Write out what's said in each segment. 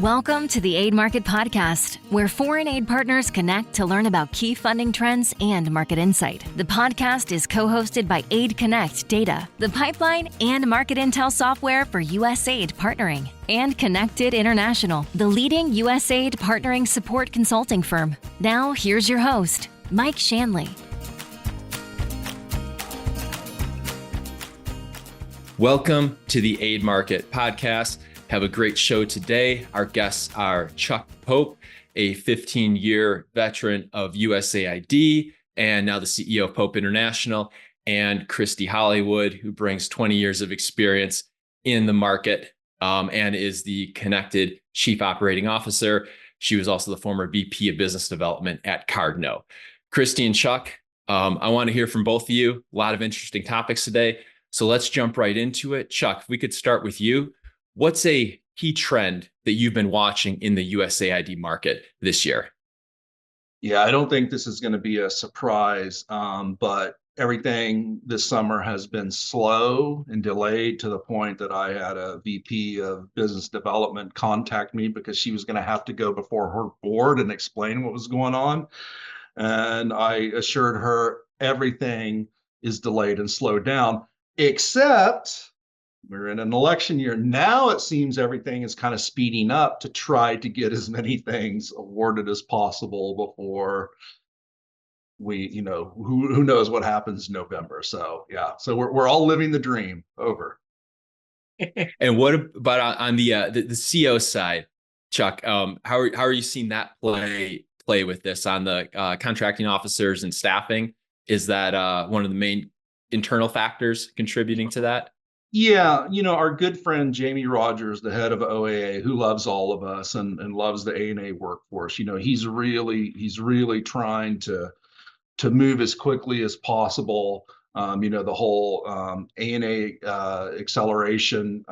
Welcome to the Aid Market podcast, where foreign aid partners connect to learn about key funding trends and market insight. The podcast is co-hosted by AidKonekt Data, the pipeline and market intel software for USAID partnering, and Konektid International, the leading USAID partnering support consulting firm. Now, here's your host, Mike Shanley. Welcome to the Aid Market podcast. Have a great show today. Our guests are Chuck Pope, a 15-year veteran of USAID and now the CEO of Pope International, and Christy Hollywood, who brings 20 years of experience in the market and is the Konektid Chief Operating Officer. She was also the former VP of Business Development at Cardno. Christy and Chuck, I want to hear from both of you. A lot of interesting topics today. So let's jump right into it. Chuck, if we could start with you. What's a key trend that you've been watching in the USAID market this year? Yeah, I don't think this is going to be a surprise, but everything this summer has been slow and delayed to the point that I had a VP of business development contact me because she was going to have to go before her board and explain what was going on. And I assured her everything is delayed and slowed down, except we're in an election year. Now it seems everything is kind of speeding up to try to get as many things awarded as possible before we, who knows what happens in November. So yeah, so we're all living the dream over. And what about on the CO side, Chuck? How are you seeing that play with this on the contracting officers and staffing? Is that one of the main internal factors contributing to that? Yeah, our good friend Jamie Rogers, the head of OAA, who loves all of us and loves the A&A workforce, he's really trying to move as quickly as possible. The whole A&A acceleration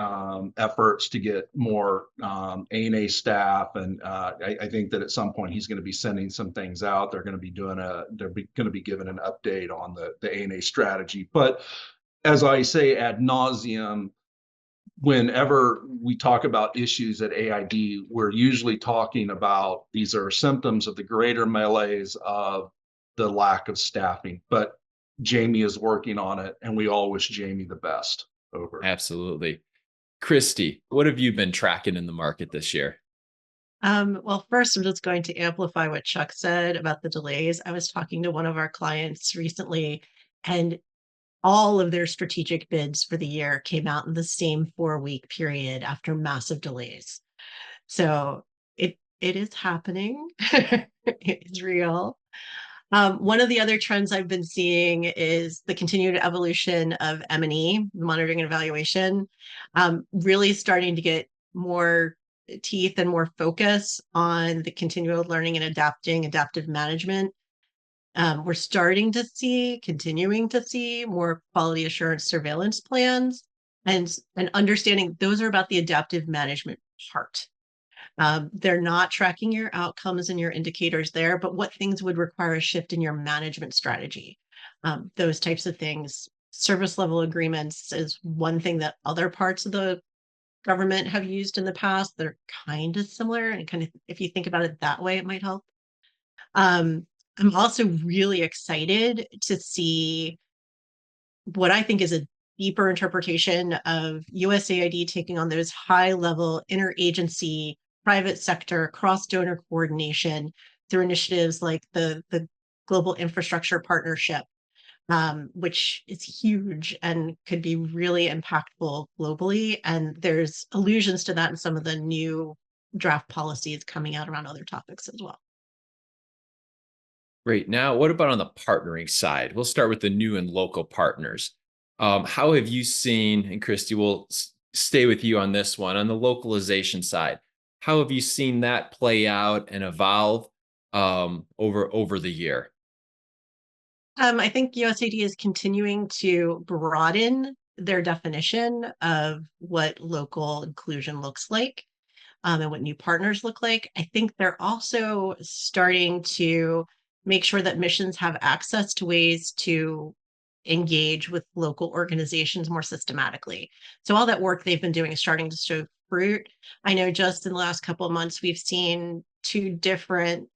efforts to get more A&A staff, and I think that at some point he's going to be sending some things out. They're going to be going to be given an update on the A&A strategy, but as I say ad nauseum, whenever we talk about issues at AID, we're usually talking about these are symptoms of the greater malaise of the lack of staffing. But Jamie is working on it, and we all wish Jamie the best. Over. Absolutely. Christy, what have you been tracking in the market this year? Well, first, I'm just going to amplify what Chuck said about the delays. I was talking to one of our clients recently, and all of their strategic bids for the year came out in the same 4-week period after massive delays. So it is happening. It's real. One of the other trends I've been seeing is the continued evolution of M&E, monitoring and evaluation, really starting to get more teeth and more focus on the continual learning and adaptive management. We're continuing to see more quality assurance surveillance plans and understanding those are about the adaptive management part. They're not tracking your outcomes and your indicators there, but what things would require a shift in your management strategy. Those types of things. Service level agreements is one thing that other parts of the government have used in the past. They're kind of similar, and kind of, if you think about it that way, it might help. I'm also really excited to see what I think is a deeper interpretation of USAID taking on those high-level interagency, private sector, cross-donor coordination through initiatives like the Global Infrastructure Partnership, which is huge and could be really impactful globally. And there's allusions to that in some of the new draft policies coming out around other topics as well. Great. Now, what about on the partnering side? We'll start with the new and local partners. How have you seen, and Christy, we'll stay with you on this one, on the localization side, how have you seen that play out and evolve over the year? I think USAID is continuing to broaden their definition of what local inclusion looks like and what new partners look like. I think they're also starting to make sure that missions have access to ways to engage with local organizations more systematically. So all that work they've been doing is starting to show fruit. I know just in the last couple of months, we've seen two different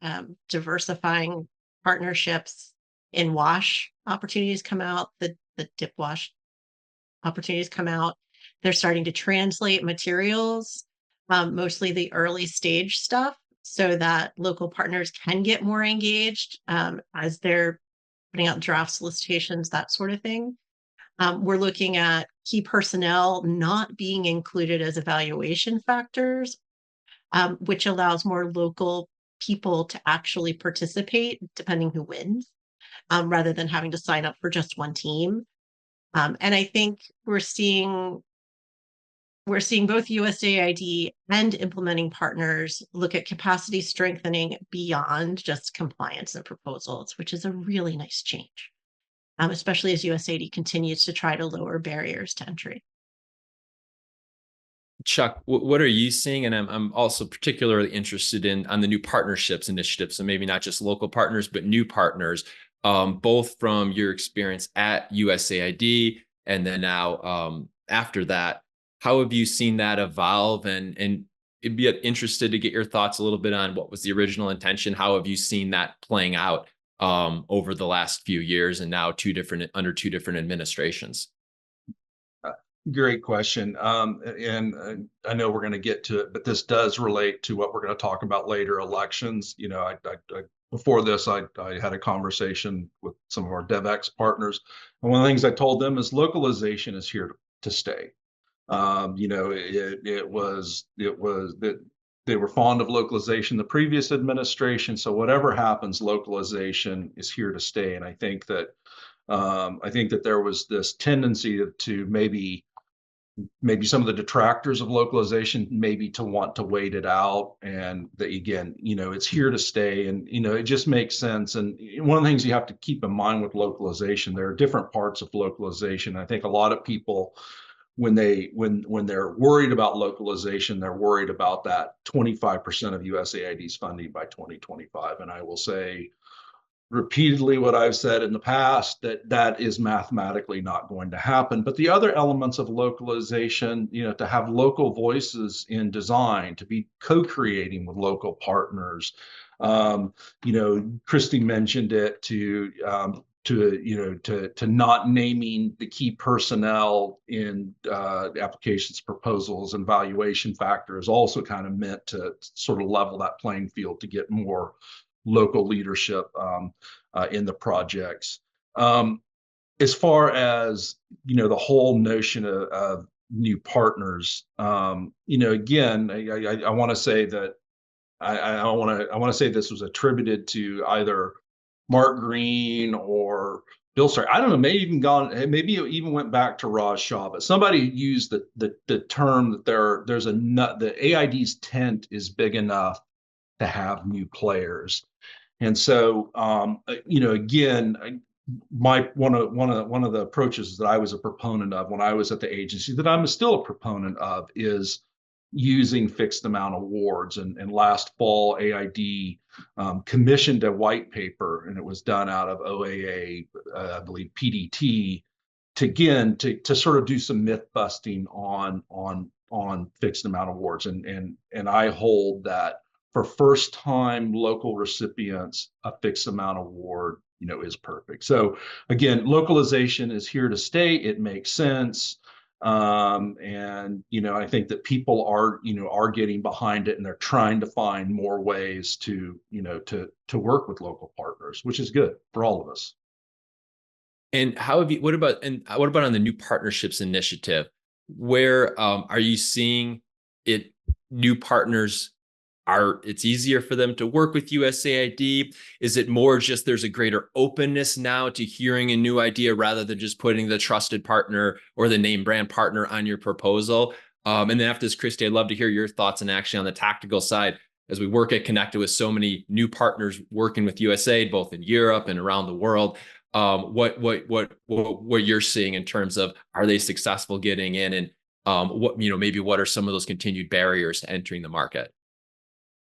diversifying partnerships in wash opportunities come out, the dip wash opportunities come out. They're starting to translate materials, mostly the early stage stuff, so that local partners can get more engaged as they're putting out draft solicitations, that sort of thing. We're looking at key personnel not being included as evaluation factors, which allows more local people to actually participate, depending who wins, rather than having to sign up for just one team. And I think we're seeing both USAID and implementing partners look at capacity strengthening beyond just compliance and proposals, which is a really nice change, especially as USAID continues to try to lower barriers to entry. Chuck, what are you seeing? And I'm also particularly interested in on the new partnerships initiative. So maybe not just local partners, but new partners, both from your experience at USAID and then now after that. How have you seen that evolve? And it'd be interested to get your thoughts a little bit on what was the original intention. How have you seen that playing out over the last few years and now under two different administrations? Great question. And I know we're going to get to it, but this does relate to what we're going to talk about later, elections. You know, before this, I had a conversation with some of our DevX partners. And one of the things I told them is localization is here to stay. You know, it was that they were fond of localization, the previous administration. So whatever happens, localization is here to stay. And I think that there was this tendency to maybe some of the detractors of localization maybe to want to wait it out, and that again, you know, it's here to stay, and you know, it just makes sense. And one of the things you have to keep in mind with localization, there are different parts of localization. I think a lot of people, when they're worried about localization, they're worried about that 25% of USAID's funding by 2025. And I will say repeatedly what I've said in the past, that is mathematically not going to happen. But the other elements of localization, you know, to have local voices in design, to be co-creating with local partners, you know, Christy mentioned it, to not naming the key personnel in applications, proposals, and valuation factors also kind of meant to sort of level that playing field to get more local leadership in the projects. As far as, you know, the whole notion of new partners, you know, again, I want to say that I want to say this was attributed to either Mark Green or Bill Stark. I don't know, maybe it even went back to Raj Shah, but somebody used the term that the AID's tent is big enough to have new players. And so, you know, again, one of the approaches that I was a proponent of when I was at the agency, that I'm still a proponent of, is using fixed amount awards. And last fall, AID commissioned a white paper, and it was done out of OAA, I believe PDT, to sort of do some myth busting on fixed amount awards. And I hold that for first time local recipients, a fixed amount award, you know, is perfect. So again, localization is here to stay. It makes sense. And, you know, I think that people are getting behind it, and they're trying to find more ways to work with local partners, which is good for all of us. And what about on the new partnerships initiative? Where are you seeing it? New partners, it's easier for them to work with USAID? Is it more just there's a greater openness now to hearing a new idea rather than just putting the trusted partner or the name brand partner on your proposal? And then after this, Christy, I'd love to hear your thoughts and actually on the tactical side, as we work at Konektid with so many new partners working with USAID, both in Europe and around the world. What you're seeing in terms of, are they successful getting in, and maybe what are some of those continued barriers to entering the market?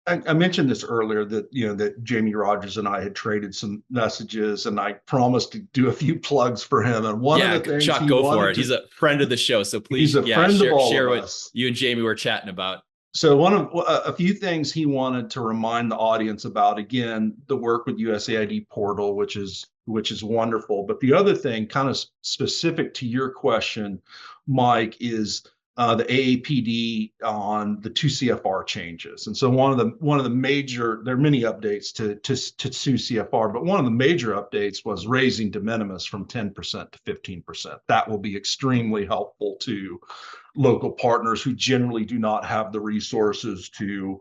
I mentioned this earlier that that Jamie Rogers and I had traded some messages, and I promised to do a few plugs for him. And one of Yeah, the things Chuck, he go for wanted it. to He's a friend of the show, so he's please, a yeah, friend of all share of what us. you and Jamie were chatting about. So one of a few things he wanted to remind the audience about, again, the work with USAID portal, which is wonderful. But the other thing, kind of specific to your question, Mike, is the AAPD on the 2 CFR changes. And so one of the major, there are many updates to 2 CFR, but one of the major updates was raising de minimis from 10% to 15%. That will be extremely helpful to local partners who generally do not have the resources to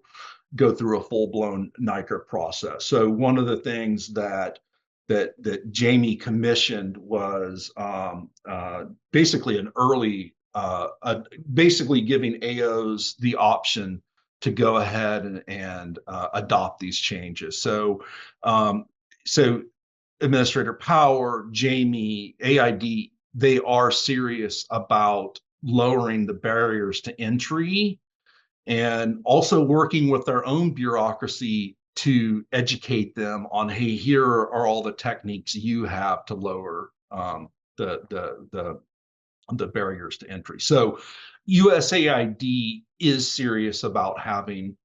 go through a full-blown NICA process. So one of the things that Jamie commissioned was basically an early, basically giving AOs the option to go ahead and adopt these changes. So Administrator Power, Jamie, AID, they are serious about lowering the barriers to entry and also working with their own bureaucracy to educate them on, hey, here are all the techniques you have to lower the barriers to entry. So USAID is serious about having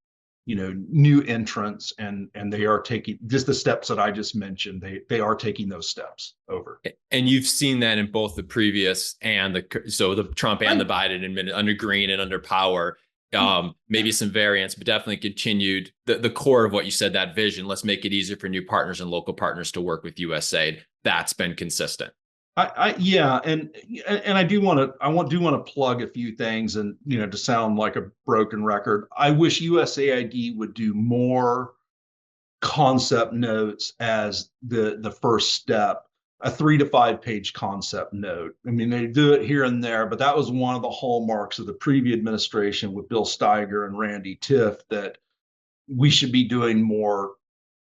new entrants, and they are taking just the steps that I just mentioned. They are taking those steps over. And you've seen that in both the previous and the Trump and the Biden admin under Green and under Power. Maybe some variants, but definitely continued the core of what you said, that vision. Let's make it easier for new partners and local partners to work with USAID. That's been consistent. Yeah, and I do want to plug a few things, and to sound like a broken record, I wish USAID would do more concept notes as the first step, a 3 to 5 page concept note. I mean, they do it here and there, but that was one of the hallmarks of the previous administration with Bill Steiger and Randy Tiff, that we should be doing more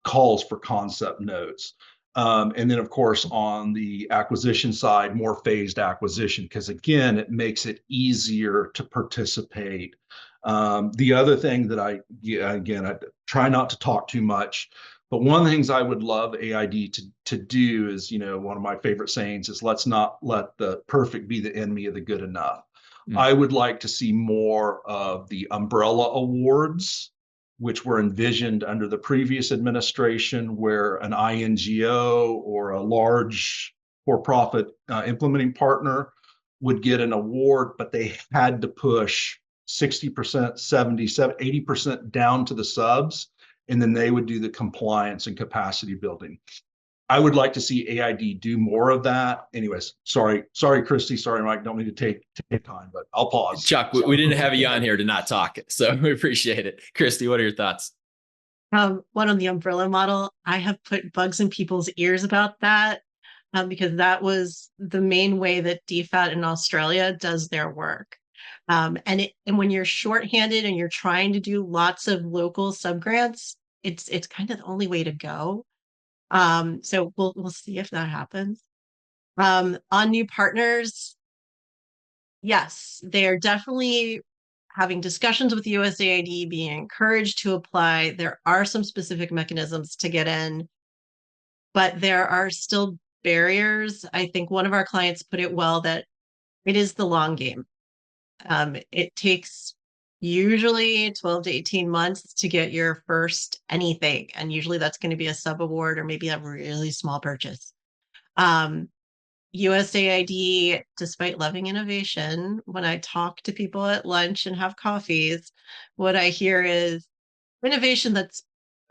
calls for concept notes. And then, of course, on the acquisition side, more phased acquisition, because again, it makes it easier to participate. The other thing that I try not to talk too much, but one of the things I would love AID to do is, one of my favorite sayings is, let's not let the perfect be the enemy of the good enough. I would like to see more of the umbrella awards, which were envisioned under the previous administration, where an INGO or a large for-profit implementing partner would get an award, but they had to push 60%, 70%, 80% down to the subs, and then they would do the compliance and capacity building. I would like to see AID do more of that. Anyways, sorry, Christy, sorry, Mike, don't mean to take time, but I'll pause. Chuck, we didn't have you on here to not talk, so we appreciate it. Christy, what are your thoughts? One on the umbrella model, I have put bugs in people's ears about that, because that was the main way that DFAT in Australia does their work. And when you're shorthanded and you're trying to do lots of local subgrants, it's kind of the only way to go. So we'll see if that happens. On new partners, yes, they are definitely having discussions with USAID, being encouraged to apply. There are some specific mechanisms to get in, but there are still barriers. I think one of our clients put it well, that it is the long game. It takes usually 12 to 18 months to get your first anything. And usually that's going to be a sub award or maybe a really small purchase. USAID, despite loving innovation, when I talk to people at lunch and have coffees, what I hear is innovation that's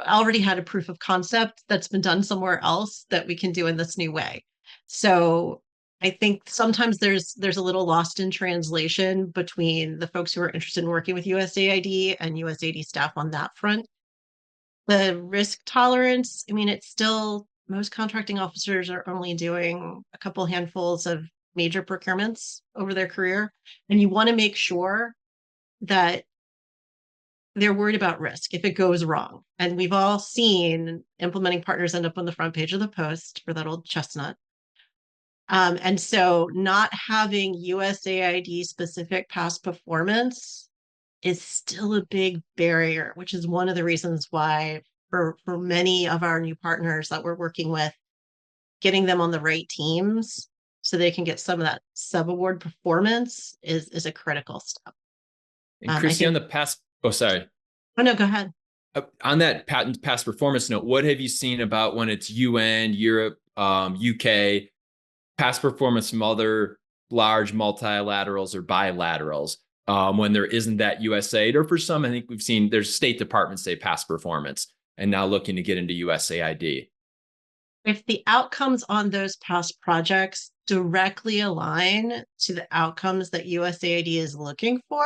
already had a proof of concept that's been done somewhere else that we can do in this new way. So I think sometimes there's a little lost in translation between the folks who are interested in working with USAID and USAID staff on that front. The risk tolerance, I mean, it's still, most contracting officers are only doing a couple handfuls of major procurements over their career. And you want to make sure that they're worried about risk if it goes wrong. And we've all seen implementing partners end up on the front page of the Post for that old chestnut. And so not having USAID specific past performance is still a big barrier, which is one of the reasons why for many of our new partners that we're working with, getting them on the right teams so they can get some of that sub-award performance is a critical step. And I Christy, on think, the past, oh, sorry. oh no, go ahead. On that past performance note, what have you seen about when it's UN, Europe, UK, past performance from other large multilaterals or bilaterals, when there isn't that USAID, or for some, I think we've seen there's State Departments say past performance and now looking to get into USAID. If the outcomes on those past projects directly align to the outcomes that USAID is looking for,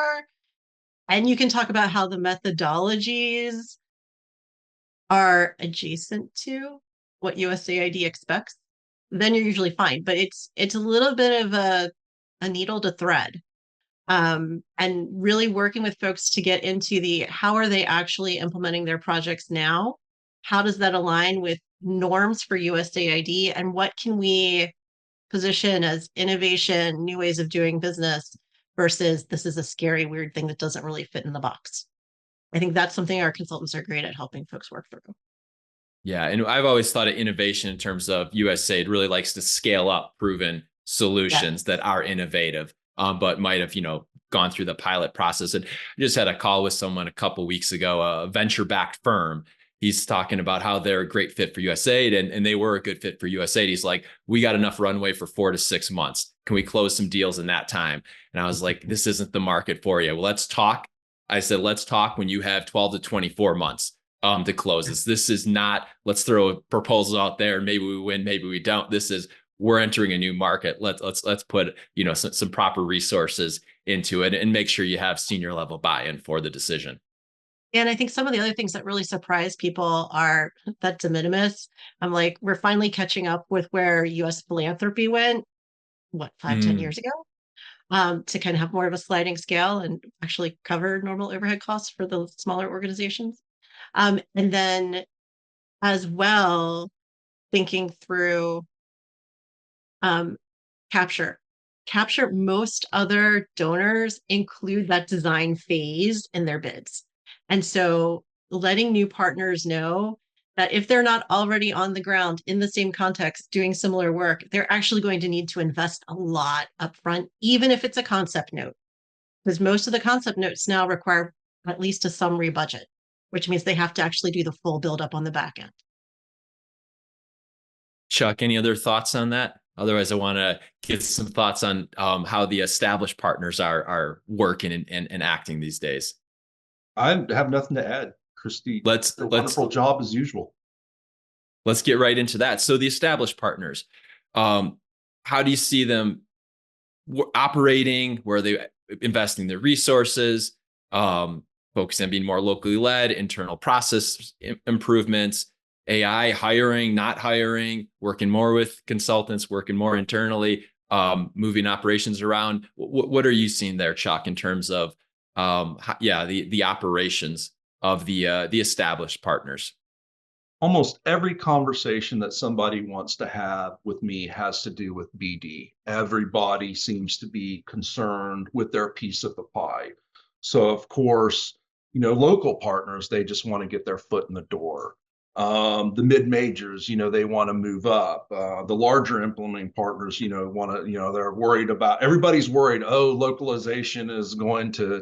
and you can talk about how the methodologies are adjacent to what USAID expects, then you're usually fine. But it's a little bit of a needle to thread. And really working with folks to get into the how are they actually implementing their projects now? How does that align with norms for USAID? And what can we position as innovation, new ways of doing business versus this is a scary, weird thing that doesn't really fit in the box? I think that's something our consultants are great at helping folks work through. Yeah. And I've always thought of innovation in terms of USAID really likes to scale up proven solutions that are innovative, but might have, gone through the pilot process. And I just had a call with someone a couple of weeks ago, a venture-backed firm. He's talking about how they're a great fit for USAID, and they were a good fit for USAID. He's like, we got enough runway for 4 to 6 months. Can we close some deals in that time? And I was like, this isn't the market for you. Well, let's talk. I said, let's talk when you have 12 to 24 months to close this. This is not, let's throw a proposal out there and maybe we win, maybe we don't. This is, we're entering a new market. Let's put, some proper resources into it and make sure you have senior level buy-in for the decision. And I think some of the other things that really surprise people are that de minimis. I'm like, we're finally catching up with where US philanthropy went, 5-10 years ago, to kind of have more of a sliding scale and actually cover normal overhead costs for the smaller organizations. And then as well, thinking through capture. Most other donors include that design phase in their bids. And so letting new partners know that if they're not already on the ground in the same context doing similar work, they're actually going to need to invest a lot upfront, even if it's a concept note, because most of the concept notes now require at least a summary budget, which means they have to actually do the full build up on the back end. Chuck, any other thoughts on that? Otherwise, I want to get some thoughts on how the established partners are working and acting these days. I have nothing to add. Christy, wonderful job as usual. Let's get right into that. So the established partners, how do you see them operating? Where are they investing their resources? Focusing on being more locally led, internal process improvements, AI, hiring, not hiring, working more with consultants, working more internally, moving operations around. What are you seeing there, Chuck, in terms of the operations of the established partners? Almost every conversation that somebody wants to have with me has to do with BD. Everybody seems to be concerned with their piece of the pie. So of course, local partners, they just want to get their foot in the door. The mid majors, they want to move up. The larger implementing partners, want to, they're worried about, everybody's worried, oh, localization is going to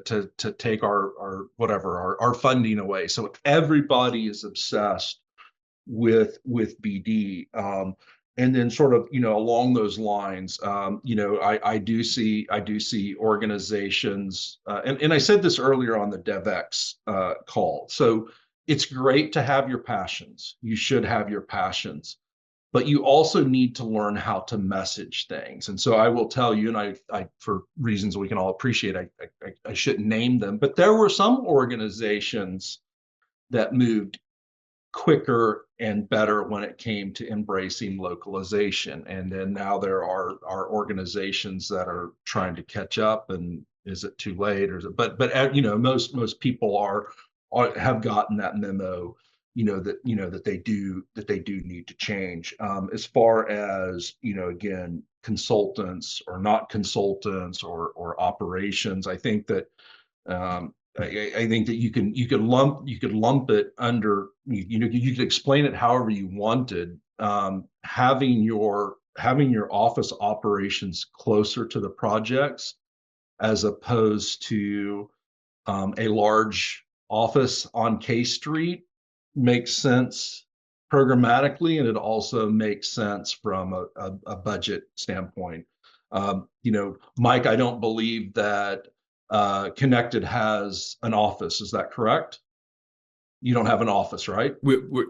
take our funding away. So everybody is obsessed with BD. And then sort of, along those lines, I do see organizations, and I said this earlier on the DevX call. So it's great to have your passions. You should have your passions, but you also need to learn how to message things. And so I will tell you, and I for reasons we can all appreciate, I shouldn't name them, but there were some organizations that moved quicker and better when it came to embracing localization. And then now there are organizations that are trying to catch up. And is it too late? Or is it, but most people have gotten that memo, that they do need to change. As far as, again, consultants or not consultants or operations, I think that I think that you could lump it under, you could explain it however you wanted. Having your office operations closer to the projects as opposed to a large office on K Street makes sense programmatically, and it also makes sense from a budget standpoint. Mike, I don't believe that Konektid has an office. Is that correct? You don't have an office, right?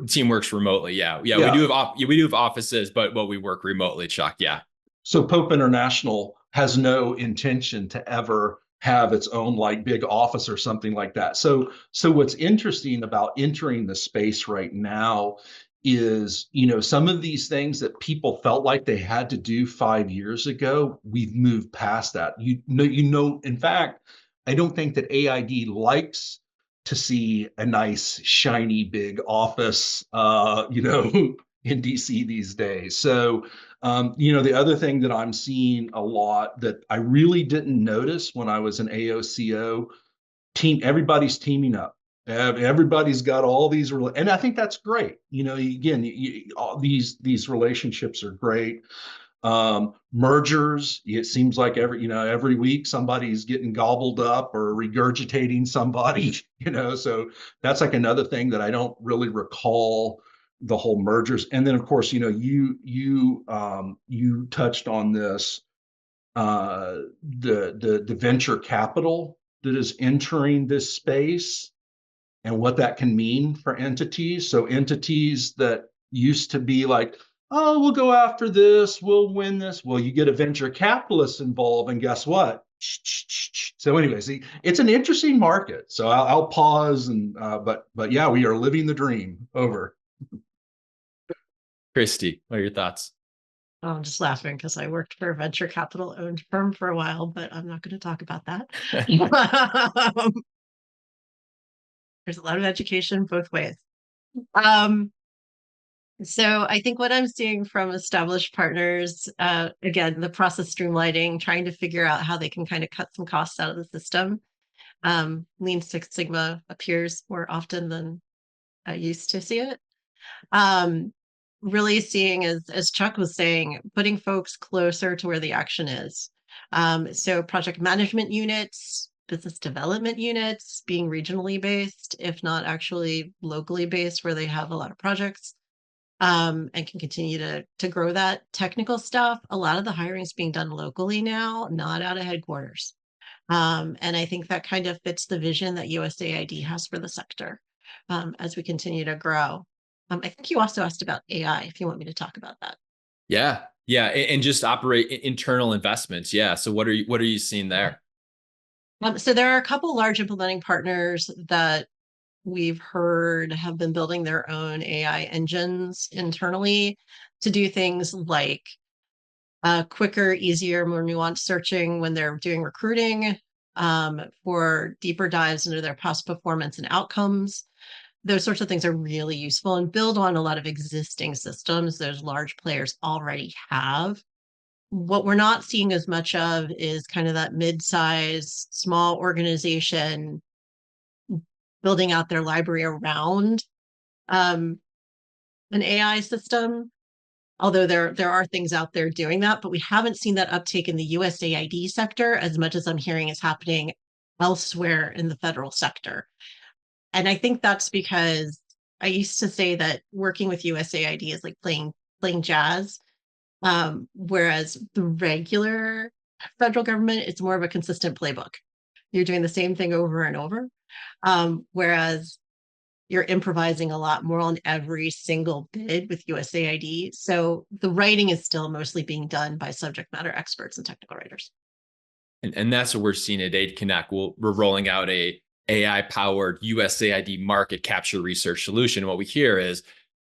Team works remotely. Yeah. We do have offices, but we work remotely, Chuck. Yeah. So Pope International has no intention to ever have its own like big office or something like that. So what's interesting about entering the space right now is, some of these things that people felt like they had to do 5 years ago, we've moved past that. In fact, I don't think that AID likes to see a nice, shiny, big office, in DC these days. So, the other thing that I'm seeing a lot that I really didn't notice when I was an AOCO, everybody's teaming up. Everybody's got all these, and I think that's great. Again, all these relationships are great. Mergers, it seems like every week somebody's getting gobbled up or regurgitating somebody, so that's like another thing that I don't really recall, the whole mergers. And then of course, you touched on this, the venture capital that is entering this space and what that can mean for entities. So entities that used to be like, oh, we'll go after this, we'll win this. Well, you get a venture capitalist involved, and guess what? So anyway, see, it's an interesting market. So I'll pause, and but yeah, we are living the dream. Over. Christy, what are your thoughts? I'm just laughing because I worked for a venture capital owned firm for a while, but I'm not going to talk about that. There's a lot of education both ways. So I think what I'm seeing from established partners, again, the process streamlining, trying to figure out how they can kind of cut some costs out of the system. Lean Six Sigma appears more often than I used to see it. Really seeing, as Chuck was saying, putting folks closer to where the action is. So project management units, business development units being regionally based, if not actually locally based, where they have a lot of projects, and can continue to grow that. Technical stuff, a lot of the hiring is being done locally now, not out of headquarters. And I think that kind of fits the vision that USAID has for the sector, as we continue to grow. I think you also asked about AI, if you want me to talk about that. Yeah. And just operate internal investments. Yeah. So what are you seeing there? So there are a couple large implementing partners that we've heard have been building their own AI engines internally to do things like quicker, easier, more nuanced searching when they're doing recruiting, for deeper dives into their past performance and outcomes. Those sorts of things are really useful and build on a lot of existing systems those large players already have. What we're not seeing as much of is kind of that mid-size, small organization building out their library around an AI system. Although there are things out there doing that, but we haven't seen that uptake in the USAID sector as much as I'm hearing is happening elsewhere in the federal sector. And I think that's because I used to say that working with USAID is like playing jazz, whereas the regular federal government, it's more of a consistent playbook. You're doing the same thing over and over, whereas you're improvising a lot more on every single bid with USAID. So the writing is still mostly being done by subject matter experts and technical writers. And that's what we're seeing at AidKonekt. We're rolling out a AI-powered USAID market capture research solution. What we hear is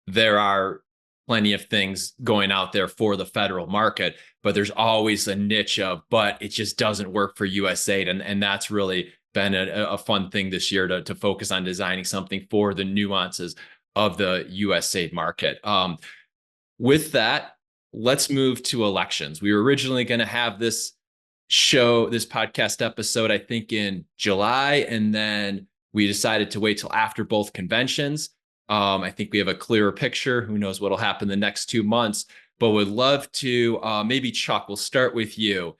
there are plenty of things going out there for the federal market, but there's always a niche of, but it just doesn't work for USAID. And that's really been a fun thing this year to focus on designing something for the nuances of the USAID market. With that, let's move to elections. We were originally going to have this this podcast episode, I think in July, and then we decided to wait till after both conventions. I think we have a clearer picture. Who knows what'll happen the next 2 months, but would love to, maybe Chuck, we'll start with you.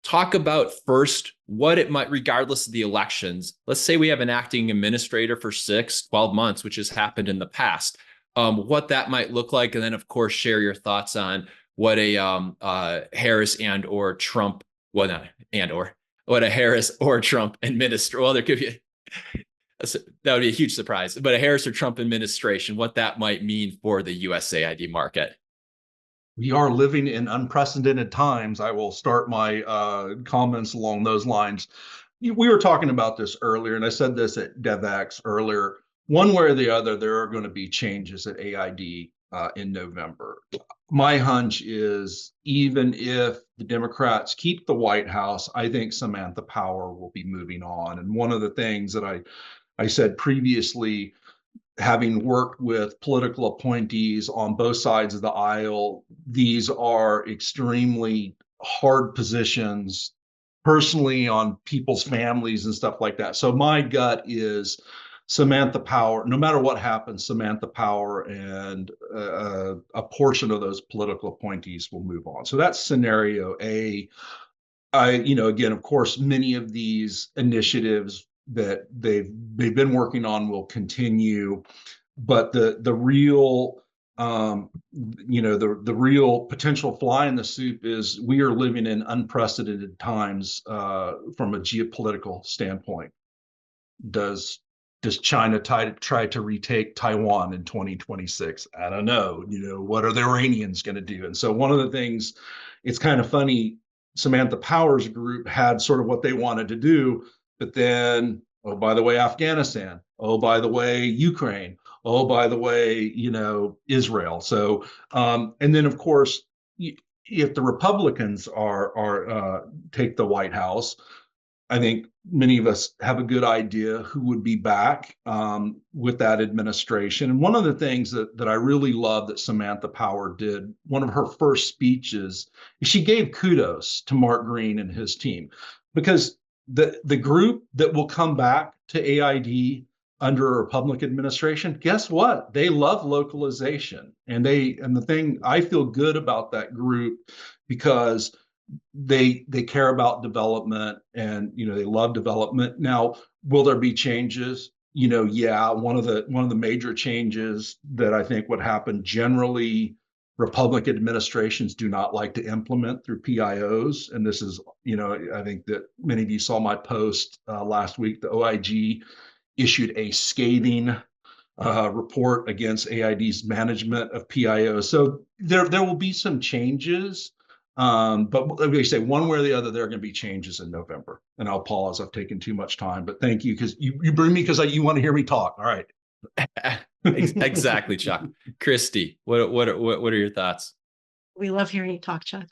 Talk about first what it might, regardless of the elections, let's say we have an acting administrator for 6-12 months, which has happened in the past, what that might look like. And then of course, share your thoughts on what a Harris and or Trump, well, not and or what a Harris or Trump administration, well, there could be, that would be a huge surprise, but a Harris or Trump administration, what that might mean for the USAID market. We are living in unprecedented times. I will start my comments along those lines. We were talking about this earlier, and I said this at DevX earlier. One way or the other, there are going to be changes at AID in November. My hunch is even if the Democrats keep the White House, I think Samantha Power will be moving on. And one of the things that I said previously, having worked with political appointees on both sides of the aisle, these are extremely hard positions personally on people's families and stuff like that. So my gut is Samantha Power, no matter what happens, Samantha Power and a portion of those political appointees will move on. So that's scenario A. Again, of course, many of these initiatives that they've been working on will continue, but the real the real potential fly in the soup is we are living in unprecedented times from a geopolitical standpoint. Does China try to retake Taiwan in 2026? I don't know. What are the Iranians going to do? And so one of the things, it's kind of funny, Samantha Power's group had sort of what they wanted to do, but then, oh, by the way, Afghanistan. Oh, by the way, Ukraine. Oh, by the way, Israel. So, and then of course, if the Republicans are take the White House, I think many of us have a good idea who would be back with that administration. And one of the things that I really love that Samantha Power did, one of her first speeches, she gave kudos to Mark Green and his team, because the group that will come back to AID under a Republican administration, guess what? They love localization. And the thing I feel good about that group, because they care about development and they love development. Now, will there be changes? Yeah, one of the major changes that I think would happen, generally Republican administrations do not like to implement through PIOs. And this is, I think that many of you saw my post last week. The OIG issued a scathing report against AID's management of PIOs. So there will be some changes. But like I say, one way or the other, there are going to be changes in November. And I'll pause. I've taken too much time, but thank you, because you bring me because you want to hear me talk. All right. Exactly, Chuck. Christy, what are your thoughts? We love hearing you talk, Chuck.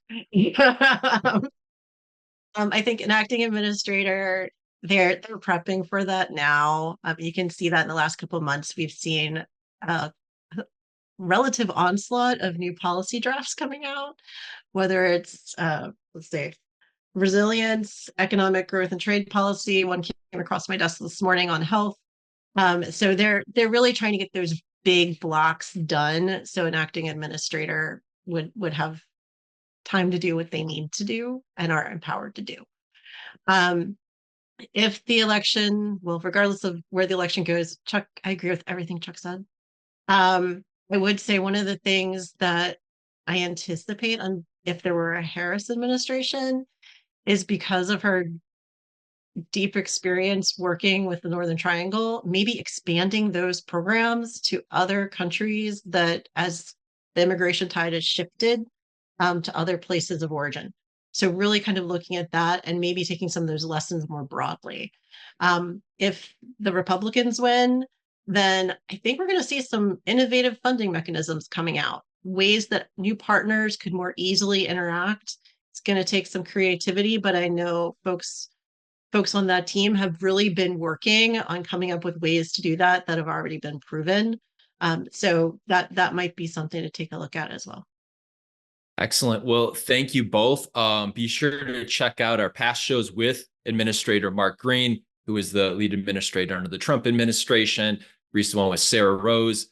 I think an acting administrator, they're prepping for that now. You can see that in the last couple of months, we've seen a relative onslaught of new policy drafts coming out, whether it's let's say resilience, economic growth and trade policy. One came across my desk this morning on health. So they're really trying to get those big blocks done, so an acting administrator would have time to do what they need to do and are empowered to do. If the election, well, regardless of where the election goes, Chuck, I agree with everything Chuck said. I would say one of the things that I anticipate if there were a Harris administration is, because of her deep experience working with the Northern Triangle, maybe expanding those programs to other countries that, as the immigration tide has shifted to other places of origin. So really kind of looking at that and maybe taking some of those lessons more broadly. If the Republicans win, then I think we're going to see some innovative funding mechanisms coming out, ways that new partners could more easily interact. It's going to take some creativity, but I know folks on that team have really been working on coming up with ways to do that have already been proven. So that might be something to take a look at as well. Excellent. Well, thank you both. Be sure to check out our past shows with Administrator Mark Green, who is the lead administrator under the Trump administration. Recent one with Sarah Rose,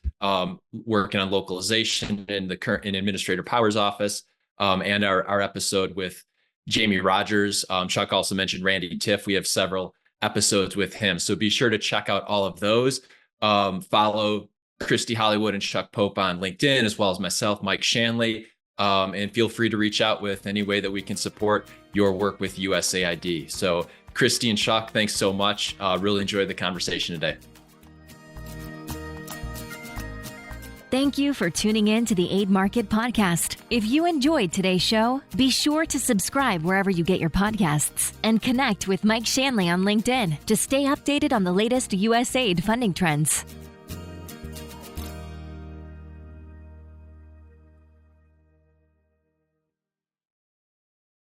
working on localization in the current in Administrator Power's office, and our episode with Jamie Rogers. Chuck also mentioned Randy Tiff. We have several episodes with him, so be sure to check out all of those. Follow Christy Hollywood and Chuck Pope on LinkedIn, as well as myself, Mike Shanley. And feel free to reach out with any way that we can support your work with USAID. So Christy and Chuck, thanks so much. Really enjoyed the conversation today. Thank you for tuning in to the Aid Market podcast. If you enjoyed today's show, be sure to subscribe wherever you get your podcasts and connect with Mike Shanley on LinkedIn to stay updated on the latest USAID funding trends.